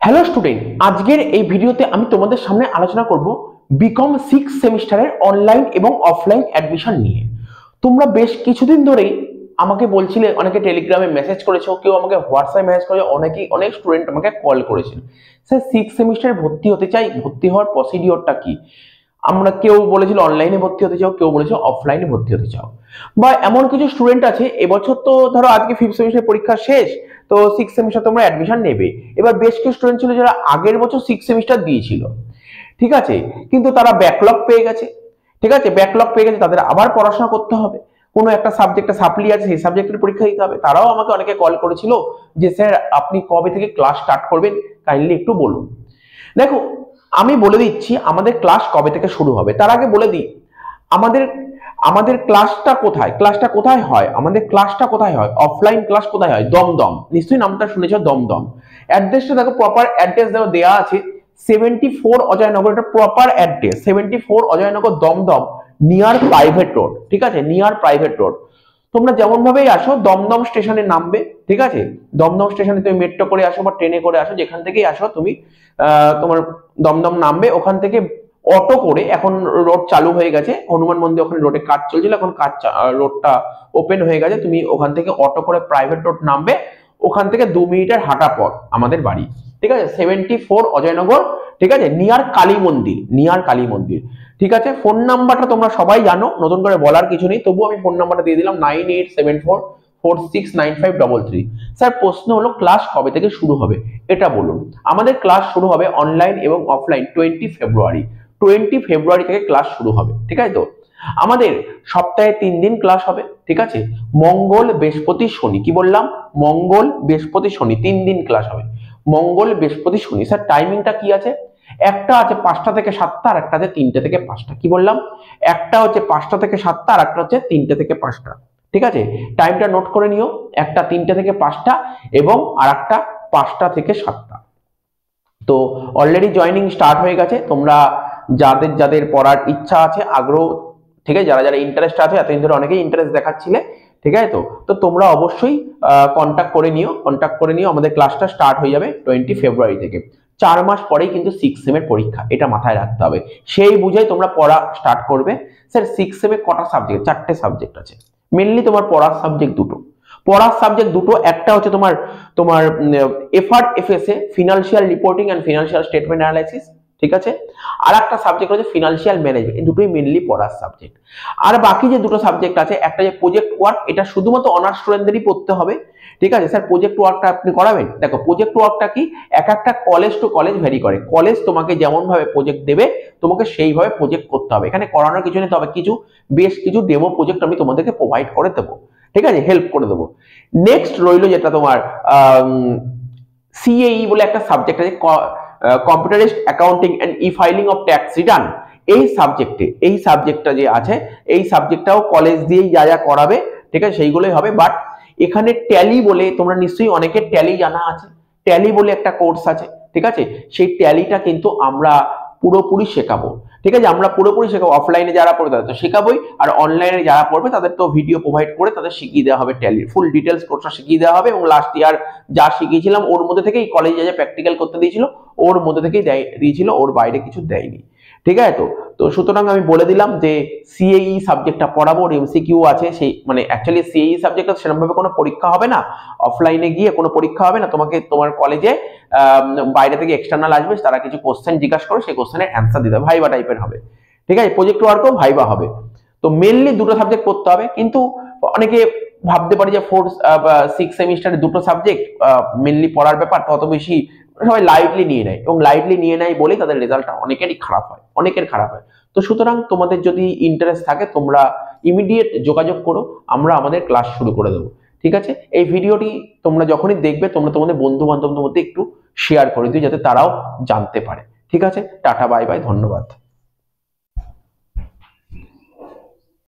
Hello student, আজকের এই ভিডিওতে আমি তোমাদের সামনে আলোচনা করব বিকম 6 সেমিস্টারের অনলাইন এবং অফলাইন অ্যাডমিশন নিয়ে। তোমরা বেশ কিছুদিন ধরেই আমাকে বলছিলে, অনেকে টেলিগ্রামে মেসেজ করেছো, কেউ আমাকে হোয়াটসঅ্যাপে মেসেজ করেছো, অনেক স্টুডেন্ট আমাকে কল করেছেন। স্যার 6 সেমিস্টারে ভর্তি হতে চাই, ভর্তি হওয়ার প্রসিডিওরটা কি? আমরা কেউ বলেছিল অনলাইনে ভর্তি হতে চাও, কেউ বলেছিল অফলাইনে ভর্তি হতে চাও। বা এমন কিছু স্টুডেন্ট আছে, এবছর তো ধরো আজকে 5th সেমিস্টার পরীক্ষা শেষ, তো 6 সেমিস্টার তোমরা অ্যাডমিশন নেবে। এবার বেশ কিছু স্টুডেন্ট ছিল যারা আগের বছর 6 সেমিস্টার দিয়েছিল, ঠিক আছে, কিন্তু তারা ব্যাকলগ পেয়ে গেছে। ঠিক আছে, ব্যাকলগ পেয়ে গেছে, তাদের আবার পড়াশোনা করতে হবে, কোনো একটা সাবজেক্টে সাপ্লি আছে, সেই সাবজেক্টের পরীক্ষা দিতে হবে। তারাও আমাকে অনেকে কল করেছিল যে স্যার আপনি কবে থেকে ক্লাস স্টার্ট করবেন, কাইন্ডলি একটু বলুন। দেখো, আমি বলে দিচ্ছি আমাদের ক্লাস কবে থেকে শুরু হবে। তার আগে বলে দিই আমাদের আমাদের ক্লাসটা কোথায় হয়। আমাদের ক্লাসটা কোথায় হয়? অফলাইন ক্লাস কোথায় হয়? দমদম, নিশ্চয়ই নামটা শুনেছো, দমদম। অ্যাড্রেসটা দেখো, প্রপার অ্যাড্রেস দেখো দেওয়া আছে 74 অজয়নগর, এটা proper address 74 Ajoynagar, Dumdum, near private road. ঠিক আছে, নিয়ার প্রাইভেট রোড। তোমরা যেমন ভাবেই আসো, দমদম স্টেশনে নামবে। ঠিক আছে, দমদম স্টেশনে তুমি মেট্রো করে আসো বা ট্রেনে করে আসো, যেখান থেকেই আসো তুমি তোমার দমদম নামবে। ওখান থেকে অটো করে, এখন রোড চালু হয়ে গেছে, হনুমান মন্দির ওখানে রোডে কাজ চলছিল, এখন রোডটা ওপেন হয়ে গেছে। তুমি ওখান থেকে অটো করে প্রাইভেট রোড নামবে, ওখান থেকে 2 মিনিটের হাঁটা পথ আমাদের বাড়ি। ঠিক আছে, 74 অজয়নগর। ঠিক আছে, নিয়ার কালী মন্দির, নিয়ার কালী মন্দির। ঠিক আছে, ফোন নাম্বারটা তোমরা সবাই জানো, নতুন করে বলার কিছু নেই, তবুও আমি ফোন নাম্বারটা দিয়ে দিলাম 9874469533। স্যার প্রশ্ন হলো ক্লাস কবে থেকে শুরু হবে এটা বলুন। আমাদের ক্লাস শুরু হবে অনলাইন এবং অফলাইন 20 ফেব্রুয়ারি। 20 ফেব্রুয়ারি থেকে ক্লাস শুরু হবে। ঠিক আছে, তো আমাদের সপ্তাহে 3 দিন ক্লাস হবে। ঠিক আছে, মঙ্গল বৃহস্পতি শনি। কি বললাম? মঙ্গল বৃহস্পতি শনি 3 দিন ক্লাস হবে। মঙ্গল বৃহস্পতি শনি। স্যার টাইমিংটা কি আছে? একটা আছে 5টা থেকে 7টা, আর একটা আছে 3টে থেকে 5টা। কি বললাম? একটা হচ্ছে 5টা থেকে 7টা, আর একটা হচ্ছে 3টে থেকে 5টা। ঠিক আছে, টাইমটা নোট করে নিও। একটা 3টে থেকে 5টা এবং আর একটা 5টা থেকে 7টা। তো অলরেডি জয়েনিং স্টার্ট হয়ে গেছে। তোমরা যাদের যাদের পড়ার ইচ্ছা আছে, আগ্রহ, ঠিক আছে, যারা যারা ইন্টারেস্ট আছে, এতদিন ধরে অনেকেই ইন্টারেস্ট দেখাচ্ছিলে, ঠিক আছে, তো তোমরা অবশ্যই কন্ট্যাক্ট করে নিও। আমাদের ক্লাসটা স্টার্ট হয়ে যাবে 20 ফেব্রুয়ারি থেকে। 4 মাস পরেই কিন্তু 6 সেমের পরীক্ষা, এটা মাথায় রাখতে হবে। সেই বুঝেই তোমরা পড়া স্টার্ট করবে। স্যার 6 সেমে কটা সাবজেক্ট? 4টে সাবজেক্ট আছে। মেনলি তোমার পড়ার সাবজেক্ট দুটো। একটা হচ্ছে তোমার তোমার এফআরট FSA, financial reporting and financial statement analysis. ঠিক আছে, আর একটা সাবজেক্ট হচ্ছে ফিনান্সিয়াল ম্যানেজমেন্ট। এই দুটোই মেনলি পড়ার সাবজেক্ট। আর বাকি যে দুটো সাবজেক্ট আছে, একটা যে প্রজেক্ট ওয়ার্ক, এটা শুধুমাত্র অনার্স স্টুডেন্টদেরই পড়তে হবে। ঠিক আছে, স্যার প্রজেক্ট ওয়ার্কটা আপনি করাবেন? দেখো, প্রজেক্ট ওয়ার্কটা কি, এক একটা কলেজ টু কলেজ ভ্যারি করে। কলেজ তোমাকে যেমন ভাবে প্রজেক্ট দেবে, তোমাকে সেইভাবে প্রজেক্ট করতে হবে। এখানে করানোর কিছু নেই, তবে বেশ কিছু ডেমো প্রজেক্ট আমি তোমাদেরকে প্রোভাইড করে দেবো। ঠিক আছে, হেল্প করে দেবো। নেক্সট রইলো যেটা তোমার সিএই বলে একটা সাবজেক্ট আছে, computerised accounting and e filing of tax return. এই সাবজেক্টটা যে আছে, এই সাবজেক্টটাও কলেজ দিয়েই যা যা করাবে, ঠিক আছে, সেইগুলোই হবে। বাট এখানে ট্যালি বলে, তোমরা নিশ্চয়ই অনেকের ট্যালি জানা আছে, ট্যালি বলে একটা কোর্স আছে। ঠিক আছে, সেই ট্যালিটা কিন্তু আমরা পুরোপুরি শেখাবো। ঠিক আছে, আমরা পুরোপুরি শেখাবো। অফলাইনে যারা পড়বে তাদের তো শেখাবোই, আর অনলাইনে যারা পড়বে তাদের তো ভিডিও প্রোভাইড করে তাদের শিখিয়ে দেওয়া হবে। ট্যালির ফুল ডিটেলস কোর্সটা শিখিয়ে দেওয়া হবে। এবং লাস্ট ইয়ার যা শিখিয়েছিলাম ওর মধ্যে থেকেই, কলেজে যা প্র্যাকটিক্যাল করতে দিয়েছিল ওর মধ্যে থেকেই দিয়েছিল, ওর বাইরে কিছু দেয়নি। ঠিক আছে, তো সুতরাং আমি বলে দিলাম যে সিএই সাবজেক্টটা পড়াবো, এমসিকিউ আছে। সেই মানে অ্যাকচুয়ালি সিএই সাবজেক্টটা সেরকম ভাবে কোনো পরীক্ষা হবে না, অফলাইনে গিয়ে কোনো পরীক্ষা হবে না। তোমাকে তোমার কলেজে বাইরে থেকে এক্সটার্নাল আসবে, তারা কিছু কোশ্চেন জিজ্ঞাসা করে, সেই কোশ্চেনের অ্যান্সার দিতে হবে, ভাইবা টাইপের হবে। ঠিক আছে, প্রজেক্ট ওয়ার্কও ভাইবা হবে। তো মেনলি দুটো সাবজেক্ট পড়তে হবে। কিন্তু অনেকে ভাবতে পারে যে 6 সেমিস্টারে দুটো সাবজেক্ট মেনলি পড়ার ব্যাপার, তত বেশি সবাই লাইটলি নিয়ে নেয়, এবং লাইটলি নিয়ে নেয় বলেই তাদের রেজাল্টটা অনেকের খারাপ হয়। তো সুতরাং তোমাদের যদি ইন্টারেস্ট থাকে, তোমরা ইমিডিয়েট যোগাযোগ করো, আমরা আমাদের ক্লাস শুরু করে দেবো। ঠিক আছে, এই ভিডিওটি তোমরা যখনই দেখবে, তোমরা তোমাদের বন্ধু বান্ধবদের মধ্যে একটু শেয়ার করে দিও, যাতে তারাও জানতে পারে। ঠিক আছে, টাটা, বাই বাই, ধন্যবাদ।